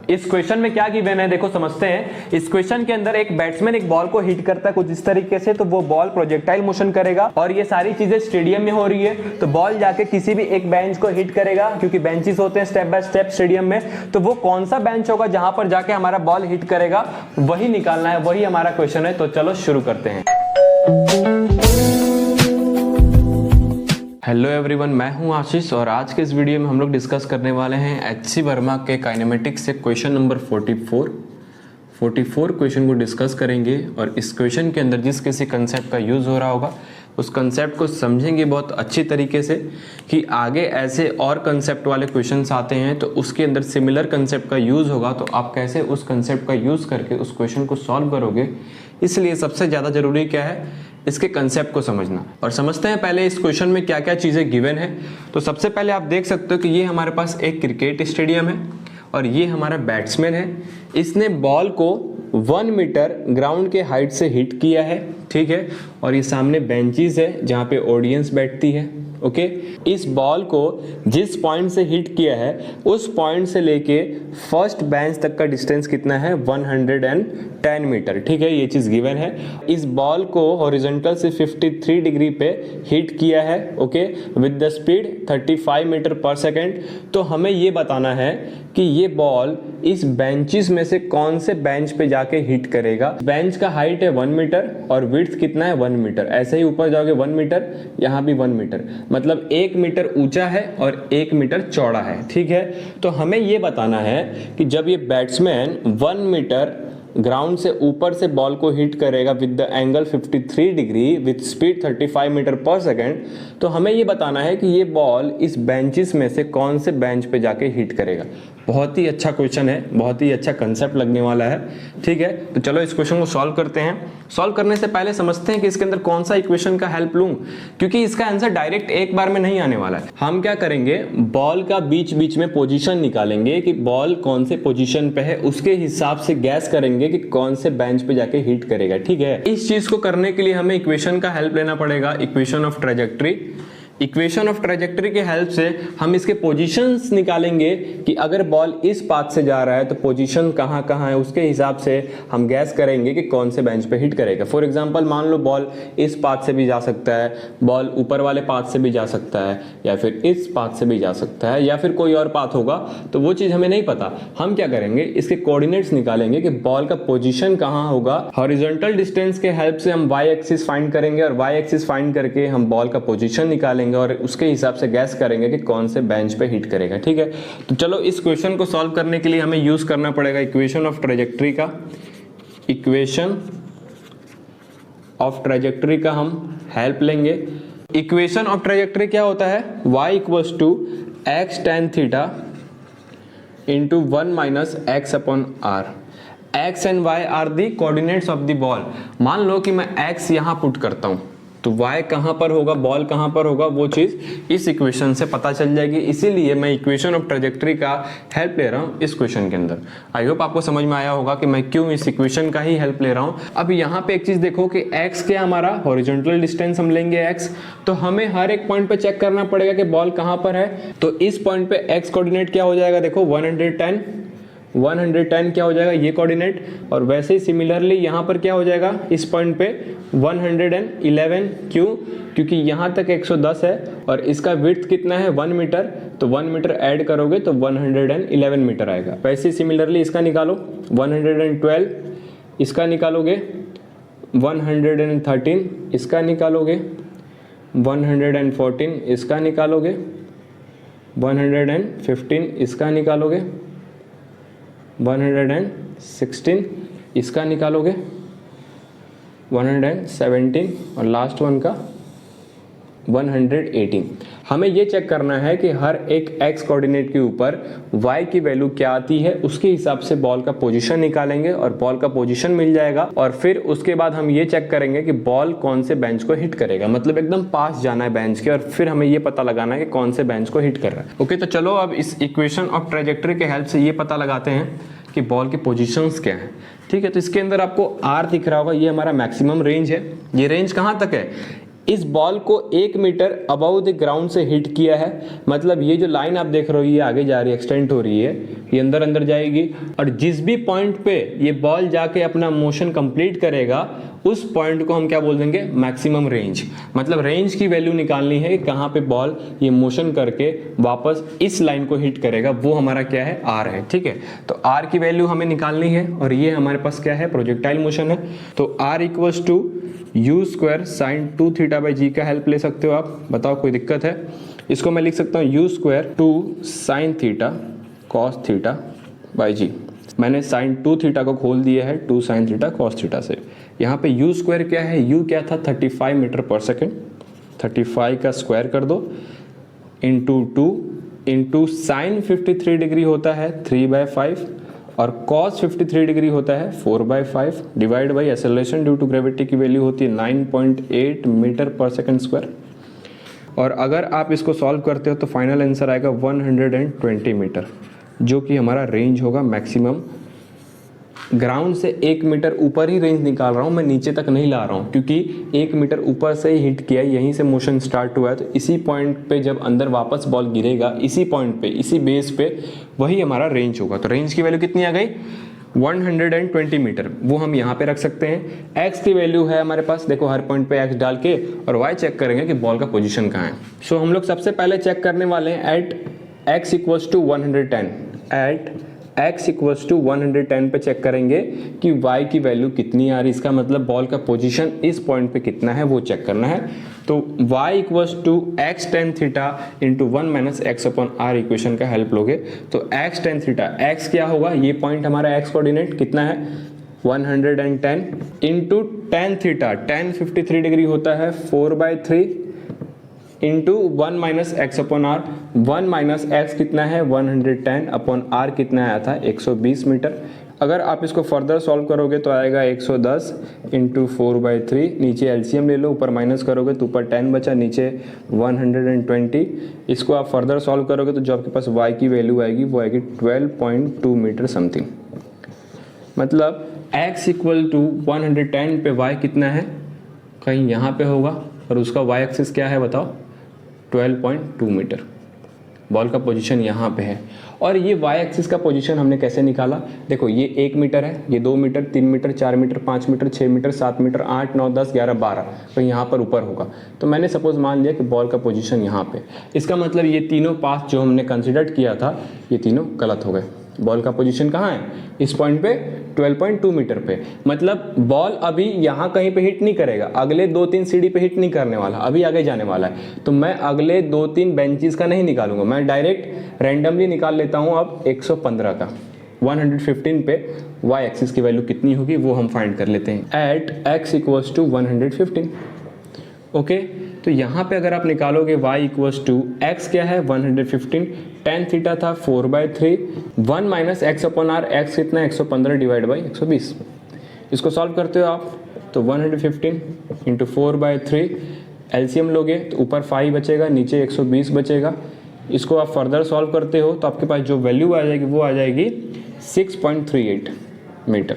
इस क्वेश्चन में क्या गिवन है देखो समझते हैं। इस क्वेश्चन के अंदर एक बैट्समैन एक बॉल को हिट करता है कुछ इस तरीके से, तो वो बॉल प्रोजेक्टाइल मोशन करेगा और ये सारी चीजें स्टेडियम में हो रही है। तो बॉल जाके किसी भी एक बेंच को हिट करेगा, क्योंकि बेंचेस होते हैं स्टेप बाय स्टेप स्टेडियम में। तो वो कौन सा बेंच होगा जहां पर जाके हमारा बॉल हिट करेगा, वही निकालना है, वही हमारा क्वेश्चन है। तो चलो शुरू करते हैं। हेलो एवरीवन, मैं हूं आशीष और आज के इस वीडियो में हम लोग डिस्कस करने वाले हैं एच.सी. वर्मा के काइनेमेटिक्स से क्वेश्चन नंबर 44 क्वेश्चन को डिस्कस करेंगे। और इस क्वेश्चन के अंदर जिस किसी कंसेप्ट का यूज़ हो रहा होगा उस कंसेप्ट को समझेंगे बहुत अच्छी तरीके से कि आगे ऐसे और कंसेप्ट वाले क्वेश्चंस आते हैं तो उसके अंदर सिमिलर कंसेप्ट का यूज़ होगा, तो आप कैसे उस कंसेप्ट का यूज़ करके उस क्वेश्चन को सॉल्व करोगे। इसलिए सबसे ज़्यादा ज़रूरी क्या है, इसके कंसेप्ट को समझना। और समझते हैं पहले इस क्वेश्चन में क्या क्या चीज़ें गिवन है। तो सबसे पहले आप देख सकते हो कि ये हमारे पास एक क्रिकेट स्टेडियम है और ये हमारा बैट्समैन है। इसने बॉल को 1 मीटर ग्राउंड के हाइट से हिट किया है, ठीक है। और ये सामने बेंचेस है जहाँ पे ऑडियंस बैठती है, ओके। इस बॉल को जिस पॉइंट से हिट किया है उस पॉइंट से लेके फर्स्ट बेंच तक का डिस्टेंस कितना है, 110 मीटर, ठीक है। ये चीज़ गिवन है। इस बॉल को हॉरिजॉन्टल से 53 डिग्री पे हिट किया है, okay, with the speed 35 meter per second. तो हमें ये बताना है कि ये बॉल इस बेंचेस में से कौन से बेंच पे जाके हिट करेगा। बेंच का हाइट है 1 मीटर और विड्थ कितना है, 1 मीटर। ऐसे ही ऊपर जाओगे 1 मीटर, यहाँ भी 1 मीटर, मतलब 1 मीटर ऊंचा है और 1 मीटर चौड़ा है, ठीक है। तो हमें ये बताना है कि जब ये बैट्समैन 1 मीटर ग्राउंड से ऊपर से बॉल को हिट करेगा with the angle 53 degree with speed 35 meter per second, तो हमें ये बताना है कि ये बॉल इस बेंचेस में से कौन से बेंच पे जाके हिट करेगा। बहुत ही अच्छा क्वेश्चन है, बहुत ही अच्छा कंसेप्ट लगने वाला है, ठीक है। तो चलो इस क्वेश्चन को सॉल्व करते हैं। सॉल्व करने से पहले समझते हैं कि इसके अंदर कौन सा इक्वेशन का हेल्प लूं, क्योंकि इसका आंसर डायरेक्ट एक बार में नहीं आने वाला है। हम क्या करेंगे, बॉल का बीच बीच में पोजीशन निकालेंगे कि बॉल कौन से पोजीशन पे है, उसके हिसाब से गैस करेंगे कि कौन से बेंच पे जाके हिट करेगा, ठीक है। इस चीज को करने के लिए हमें इक्वेशन का हेल्प लेना पड़ेगा, equation of trajectory. Equation of trajectory के हेल्प से हम इसके पोजीशंस निकालेंगे कि अगर बॉल इस पाथ से जा रहा है तो पोजीशन कहाँ कहाँ है, उसके हिसाब से हम गैस करेंगे कि कौन से बेंच पे हिट करेगा। फॉर एग्जांपल मान लो बॉल इस पाथ से भी जा सकता है, बॉल ऊपर वाले पाथ से भी जा सकता है, या फिर इस पाथ से भी जा सकता है, या फिर कोई और पाथ होगा, तो वो चीज़ हमें नहीं पता। हम क्या करेंगे, इसके कोऑर्डिनेट्स निकालेंगे कि बॉल का पोजीशन कहाँ होगा। हॉरिजॉन्टल डिस्टेंस के हेल्प से हम वाई एक्सिस फाइंड करेंगे और वाई एक्सिस फाइंड करके हम बॉल का पोजीशन निकालेंगे और उसके हिसाब से गैस करेंगे कि कौन से बेंच पे हिट करेगा, ठीक है। तो चलो इस क्वेश्चन को सॉल्व करने के लिए हमें यूज करना पड़ेगा इक्वेशन ऑफ ट्रेजेक्टरी का। इक्वेशन ऑफ ट्रेजेक्टरी का हम हेल्प लेंगे। इक्वेशन ऑफ ट्रेजेक्टरी क्या होता है, y equals to x tan theta into 1 minus x upon r। x and y are the coordinates of the ball. मान लो कि मैं x यहां पुट करता हूं तो y कहां पर होगा, बॉल कहां पर होगा, वो चीज इस इक्वेशन से पता चल जाएगी। इसीलिए मैं इक्वेशन ऑफ ट्रेजेक्टरी का हेल्प ले रहा हूं इस क्वेश्चन के अंदर। आई होप आपको समझ में आया होगा कि मैं क्यों इस इक्वेशन का ही हेल्प ले रहा हूं। अब यहां पे एक चीज देखो कि x क्या हमारा हॉरिजॉन्टल डिस्टेंस हम लेंगे x, तो हमें हर एक पॉइंट पे चेक करना पड़ेगा कि बॉल कहां पर है। तो इस पॉइंट पे x कोऑर्डिनेट क्या हो जाएगा, देखो 110 क्या हो जाएगा, ये कोऑर्डिनेट। और वैसे ही सिमिलरली यहाँ पर क्या हो जाएगा, इस पॉइंट पे 111। क्यों, क्योंकि यहाँ तक 110 है और इसका विड्थ कितना है, 1 मीटर। तो 1 मीटर ऐड करोगे तो 111 मीटर आएगा। वैसे ही सिमिलरली इसका निकालो, 112 इसका निकालोगे, 113 इसका निकालोगे, 114 इसका निकालोगे, 115 इसका निकालोगे, 116 इसका निकालोगे, 117 और लास्ट वन का 118। हमें ये चेक करना है कि हर एक x कोऑर्डिनेट के ऊपर y की वैल्यू क्या आती है, उसके हिसाब से बॉल का पोजीशन निकालेंगे और बॉल का पोजीशन मिल जाएगा। और फिर उसके बाद हम ये चेक करेंगे कि बॉल कौन से बेंच को हिट करेगा, मतलब एकदम पास जाना है बेंच के, और फिर हमें ये पता लगाना है कि कौन से बेंच को हिट कर रहा है। ओके, तो चलो अब इस इक्वेशन ऑफ ट्रेजेक्टरी के हेल्प से ये पता लगाते हैं कि बॉल की पोजीशंस क्या है, ठीक है। तो इसके अंदर आपको r दिख रहा होगा, ये हमारा मैक्सिमम रेंज है। ये रेंज कहाँ तक है, इस बॉल को 1 मीटर अबव द ग्राउंड से हिट किया है, मतलब ये जो लाइन आप देख रहे हो ये आगे जा रही है, एक्सटेंड हो रही है, ये अंदर अंदर जाएगी, और जिस भी पॉइंट पे ये बॉल जाके अपना मोशन कंप्लीट करेगा उस पॉइंट को हम क्या बोल देंगे, मैक्सिमम रेंज। मतलब रेंज की वैल्यू निकालनी है कि कहाँ पे बॉल ये मोशन करके वापस इस लाइन को हिट करेगा, वो हमारा क्या है, आर है। ठीक है, तो आर की वैल्यू हमें निकालनी है और ये हमारे पास क्या है, प्रोजेक्टाइल मोशन है। तो R equals to u square sine 2 theta by g का हेल्प ले सकते हो आप, बताओ कोई दिक्कत है? इसको मैं लिख सकता हूँ u square 2 sine theta cos theta by g. मैंने साइन 2 थीटा को खोल दिया है 2 साइन थीटा कॉस थीटा से। यहाँ पे यू स्क्वायर क्या है, यू क्या था 35 मीटर पर सेकेंड, 35 का स्क्वायर कर दो इंटू 2 इंटू साइन 53 डिग्री होता है 3/5 और कॉस 53 डिग्री होता है 4/5 divide by acceleration due to gravity की वैल्यू होती है 9.8 मीटर पर सेकेंड स्क्वायर। और अगर आप इसको सॉल्व करते हो तो फाइनल आंसर आएगा 120 मीटर, जो कि हमारा रेंज होगा मैक्सिमम। ग्राउंड से 1 मीटर ऊपर ही रेंज निकाल रहा हूँ मैं, नीचे तक नहीं ला रहा हूँ, क्योंकि 1 मीटर ऊपर से ही हिट किया है, यहीं से मोशन स्टार्ट हुआ है, तो इसी पॉइंट पे जब अंदर वापस बॉल गिरेगा, इसी पॉइंट पे, इसी बेस पे, वही हमारा रेंज होगा। तो रेंज की वैल्यू कितनी आ गई, 120 मीटर, वो हम यहाँ पे रख सकते हैं। x की वैल्यू है हमारे पास, देखो हर पॉइंट पे x डाल के, और y चेक करेंगे कि बॉल का पोजीशन कहाँ है। सो हम लोग सबसे पहले चेक करने वाले हैं at x equals to 110, at x equals to 110 पे चेक करेंगे कि y की वैल्यू कितनी आ रही, इसका मतलब बॉल का पोजीशन इस पॉइंट पे कितना है वो चेक करना है। तो y equals to x tan theta into 1 minus X upon R equation का हेल्प लोगे तो x tan थीटा, x क्या होगा, ये पॉइंट हमारा x कोऑर्डिनेट कितना है 110 into tan theta, tan 53 degree होता है 4/3 into 1 minus X upon R, 1 minus X कितना है 110 अपॉन आर कितना आया था 120 मीटर। अगर आप इसको फर्दर सॉल्व करोगे तो आएगा 110 इंटू 4/3, नीचे एलसीएम ले लो, ऊपर माइनस करोगे तो ऊपर 10 बचा, नीचे 120। इसको आप फर्दर सॉल्व करोगे तो जो आपके पास y की वैल्यू आएगी वो आएगी 12.2 मीटर समथिंग। मतलब x इक्वल टू 110 पे y कितना है, कहीं यहाँ पे होगा, और उसका y एक्सिस क्या है बताओ, 12.2 मीटर। बॉल का पोजीशन यहाँ पे है, और ये y एक्सिस का पोजीशन हमने कैसे निकाला, देखो ये 1 मीटर है, ये 2 meter, 3 meter, 4 meter, 5 meter, 6 meter, 7 meter, 8, 9, 10, 11, 12, तो यहाँ पर ऊपर होगा। तो मैंने सपोज मान लिया कि बॉल का पोजीशन यहाँ पे, इसका मतलब ये तीनों पाथ जो हमने कंसिडर किया था ये तीनों गलत हो गए। बॉल का पोजीशन कहाँ है, इस पॉइंट पे 12.2 मीटर पे, मतलब बॉल अभी यहाँ कहीं पे हिट नहीं करेगा, अगले 2-3 सीढ़ी पे हिट नहीं करने वाला, अभी आगे जाने वाला है। तो मैं अगले 2-3 बेंचेस का नहीं निकालूंगा, मैं डायरेक्ट रैंडमली निकाल लेता हूँ अब 115 का। 115 पे y एक्सिस की वैल्यू कितनी होगी वो हम फाइंड कर लेते हैं, at x equals to 115। Okay, तो यहाँ पे अगर आप निकालोगे y इक्वल्स टू x क्या है 115, tan थीटा था 4/3, 1 minus X upon R, x कितना है 115 डिवाइड बाई 120। इसको सॉल्व करते हो आप तो 115 इंटू 4/3, एलसीएम लोगे तो ऊपर 5 बचेगा, नीचे 120 बचेगा। इसको आप फर्दर सॉल्व करते हो तो आपके पास जो वैल्यू आ जाएगी वो आ जाएगी 6.38 मीटर।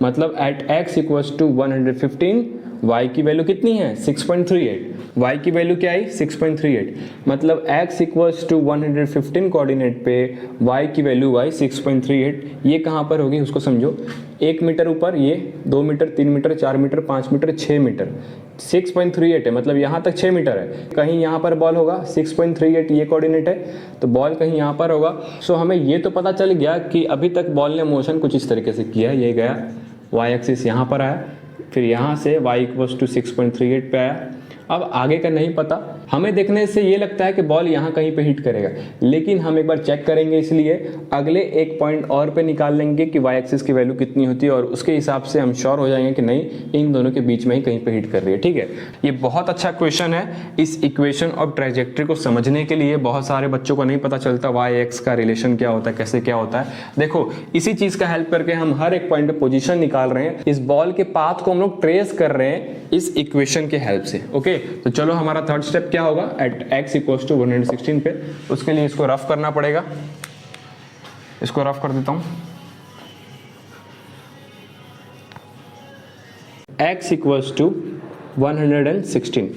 मतलब at x equals to 115 y की वैल्यू कितनी है 6.38, y की वैल्यू क्या आई 6.38, मतलब x इक्वल्स टू 115 कोऑर्डिनेट पे y की वैल्यू आई 6.38। ये कहाँ पर होगी उसको समझो, 1 मीटर ऊपर ये 2 meter, 3 meter, 4 meter, 5 meter, 6 meter, 6.38 है, मतलब यहाँ तक 6 मीटर है। कहीं यहाँ पर बॉल होगा 6.38, ये कोऑर्डिनेट है, तो बॉल कहीं यहाँ पर होगा। सो हमें ये तो पता चल गया कि अभी तक बॉल ने मोशन कुछ इस तरीके से किया, ये गया y एक्सिस यहाँ पर आया, फिर यहाँ से y इक्वल्स टू 6.38 पे आया। अब आगे का नहीं पता, हमें देखने से ये लगता है कि बॉल यहाँ कहीं पे हिट करेगा, लेकिन हम एक बार चेक करेंगे, इसलिए अगले एक पॉइंट और पे निकाल लेंगे कि y एक्सिस की वैल्यू कितनी होती है, और उसके हिसाब से हम श्योर हो जाएंगे कि नहीं इन दोनों के बीच में ही कहीं पे हिट कर रही है। ठीक है, ये बहुत अच्छा क्वेश्चन है। इस इक्वेशन और ट्रैजेक्टरी को समझने के लिए बहुत सारे बच्चों को नहीं पता चलता y x का रिलेशन क्या होता है, कैसे क्या होता है। देखो इसी चीज का हेल्प करके हम हर एक पॉइंट पे पोजीशन निकाल रहे हैं, इस बॉल के पाथ को हम लोग ट्रेस कर रहे हैं इस इक्वेशन के हेल्प से। ओके, तो चलो हमारा थर्ड स्टेप क्या होगा, एट x इक्वल्स टू 116 पे, उसके लिए इसको रफ करना पड़ेगा। इसको रफ कर देता हूं, x equals to 116।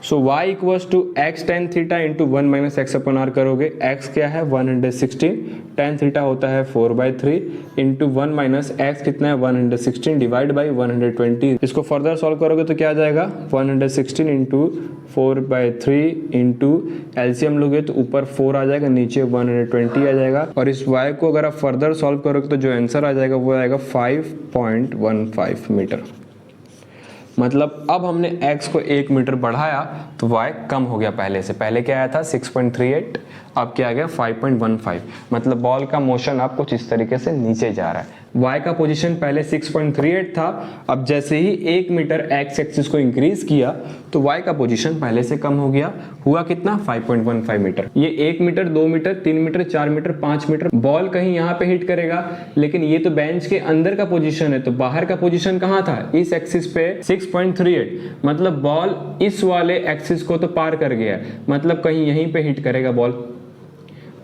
So y equals to x tan theta into 1 minus X upon R करोगे। x क्या है 116, tan थीटा होता है 4/3 इंटू 1 माइनस एक्स कितना है 116 डिवाइड बाई 120। इसको फर्दर सॉल्व करोगे तो क्या आ जाएगा 116 इंटू 4/3 इंटू एलसीएम लोगे तो ऊपर 4 आ जाएगा, नीचे 120 आ जाएगा। और इस y को अगर आप फर्दर सॉल्व करोगे तो जो आंसर आ जाएगा वो आएगा 5.15 मीटर। मतलब अब हमने x को 1 मीटर बढ़ाया तो y कम हो गया पहले से। पहले क्या आया था 6.38, अब क्या आ गया 5.15। मतलब बॉल का मोशन अब कुछ इस तरीके से नीचे जा रहा है। y का पोजीशन पहले 6.38 था, अब जैसे ही 1 मीटर x एक्सिस को इंक्रीज किया तो y का पोजीशन पहले से कम हो गया। हुआ कितना 5.15 मीटर। ये 1 meter 2 meter 3 meter 4 meter 5 meter ball कहीं यहाँ पे हिट करेगा, लेकिन ये तो बेंच के अंदर का पोजीशन है, तो बाहर का पोजीशन कहाँ था इस एक्सिस पे 6.38। मतलब बॉल इस वाले एक्सिस को तो पार कर गया, मतलब कहीं यहीं पे हिट करेगा बॉल।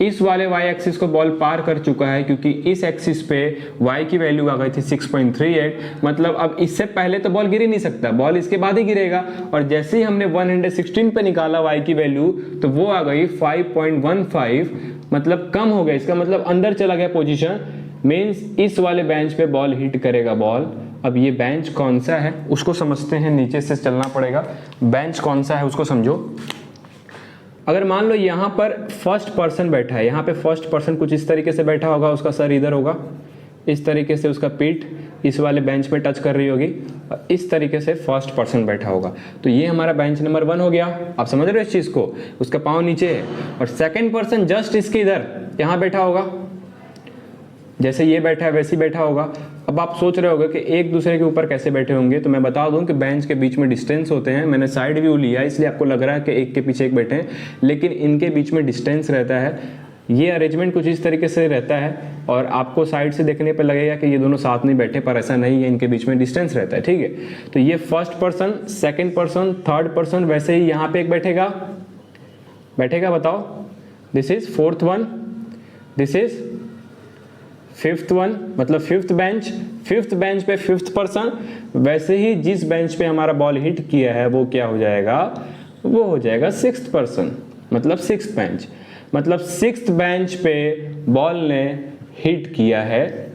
इस वाले y एक्सिस को बॉल पार कर चुका है क्योंकि इस एक्सिस पे y की वैल्यू आ गई थी 6.38। मतलब अब इससे पहले तो बॉल गिर ही नहीं सकता, बॉल इसके बाद ही गिरेगा। और जैसे ही हमने 116 पे निकाला y की वैल्यू तो वो आ गई 5.15, मतलब कम हो गया। इसका मतलब अंदर चला गया पोजीशन, मीन्स इस वाले बेंच पे बॉल हिट करेगा बॉल। अब ये बेंच कौन सा है उसको समझते हैं, नीचे से चलना पड़ेगा। बेंच कौन सा है उसको समझो। अगर मान लो यहाँ पर फर्स्ट पर्सन बैठा है, यहाँ पे फर्स्ट पर्सन कुछ इस तरीके से बैठा होगा, उसका सर इधर होगा, इस तरीके से उसका पीठ इस वाले बेंच पे टच कर रही होगी, और इस तरीके से फर्स्ट पर्सन बैठा होगा। तो ये हमारा बेंच नंबर 1 हो गया। आप समझ रहे हो इस चीज़ को, उसका पाँव नीचे है। और सेकेंड पर्सन जस्ट इसके इधर यहाँ बैठा होगा, जैसे ये बैठा है वैसे ही बैठा होगा। अब आप सोच रहे होगे कि एक दूसरे के ऊपर कैसे बैठे होंगे, तो मैं बता दूं कि बेंच के बीच में डिस्टेंस होते हैं। मैंने साइड व्यू लिया इसलिए आपको लग रहा है कि एक के पीछे एक बैठे हैं, लेकिन इनके बीच में डिस्टेंस रहता है। ये अरेंजमेंट कुछ इस तरीके से रहता है और आपको साइड से देखने पर लगेगा कि ये दोनों साथ नहीं बैठे, पर ऐसा नहीं है, इनके बीच में डिस्टेंस रहता है। ठीक है, तो ये first person, second person, third person, वैसे ही यहाँ पे एक बैठेगा, बताओ। This is fourth one, this is fifth one, मतलब फिफ्थ बेंच पे फिफ्थ पर्सन। वैसे ही जिस बेंच पे हमारा बॉल हिट किया है वो क्या हो जाएगा, वो हो जाएगा सिक्स्थ पर्सन, मतलब सिक्स्थ बेंच। मतलब सिक्स्थ बेंच पे बॉल ने हिट किया है।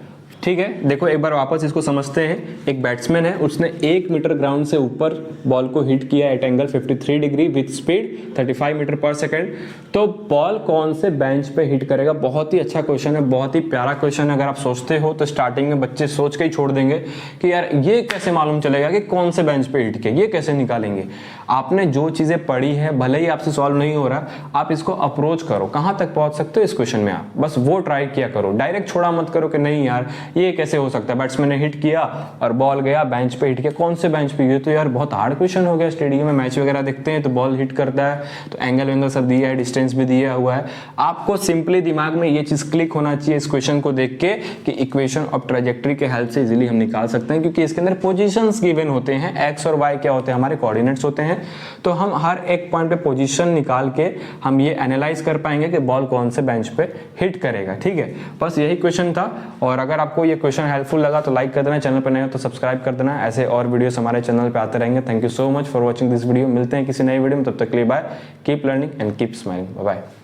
ठीक है, देखो एक बार वापस इसको समझते हैं। एक बैट्समैन है, उसने 1 मीटर ग्राउंड से ऊपर बॉल को हिट किया at angle 53 degree with speed 35 meter per second. तो बॉल कौन से बेंच पे हिट करेगा? बहुत ही अच्छा क्वेश्चन है, बहुत ही प्यारा क्वेश्चन है। अगर आप सोचते हो तो स्टार्टिंग में बच्चे सोच के ही छोड़ देंगे कि यार ये कैसे मालूम चलेगा कि कौन से बेंच पे हिट किया, ये कैसे निकालेंगे। आपने जो चीजें पढ़ी है, भले ही आपसे सॉल्व नहीं हो रहा, आप इसको अप्रोच करो, कहां तक पहुंच सकते हो इस क्वेश्चन में, आप बस वो ट्राई किया करो। डायरेक्ट छोड़ा मत करो कि नहीं यार ये कैसे हो सकता है, बैट्समैन ने हिट किया और बॉल गया बेंच पे हिट किया, कौन से बेंच पे? ये तो यार बहुत हार्ड क्वेश्चन हो गया। स्टेडियम में मैच वगैरह देखते हैं तो बॉल हिट करता है तो एंगल वेंगल सब दिया है, डिस्टेंस भी दिया हुआ है। आपको सिंपली दिमाग में ये चीज क्लिक होना चाहिए इस क्वेश्चन को देख के कि इक्वेशन ऑफ ट्रेजेक्टरी के हेल्प से इजीली हम निकाल सकते हैं, क्योंकि इसके अंदर पोजीशंस गिवन होते हैं। एक्स और वाई क्या होते हैं, हमारे कोऑर्डिनेट्स होते हैं। तो हम हर एक पॉइंट पे पोजीशन निकाल के हम ये एनालाइज कर पाएंगे कि बॉल कौन से बेंच पे हिट करेगा। ठीक है, बस यही क्वेश्चन था। और अगर आपको ये क्वेश्चन हेल्पफुल लगा तो लाइक कर देना, चैनल पर नए हो तो सब्सक्राइब कर देना। ऐसे और वीडियोस हमारे चैनल पे आते रहेंगे। Thank you so much for watching this video. मिलते हैं किसी नई वीडियो में, तब तक के लिए bye. Keep learning and keep smiling. Bye bye.